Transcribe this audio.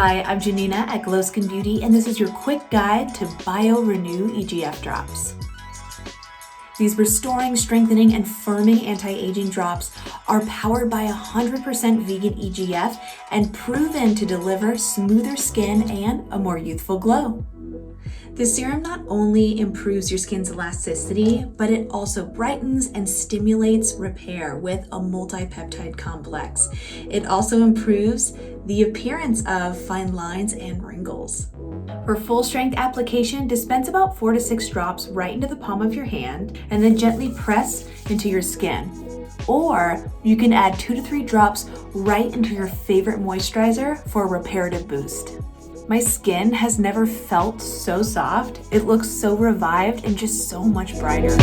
Hi, I'm Janina at Glo Skin Beauty, and this is your quick guide to Bio-Renew EGF drops. These restoring, strengthening, and firming anti-aging drops are powered by 100% vegan EGF and proven to deliver smoother skin and a more youthful glow. The serum not only improves your skin's elasticity, but it also brightens and stimulates repair with a multi-peptide complex. It also improves the appearance of fine lines and wrinkles. For full strength application, dispense about 4 to 6 drops right into the palm of your hand and then gently press into your skin. Or you can add 2 to 3 drops right into your favorite moisturizer for a reparative boost. My skin has never felt so soft. It looks so revived and just so much brighter.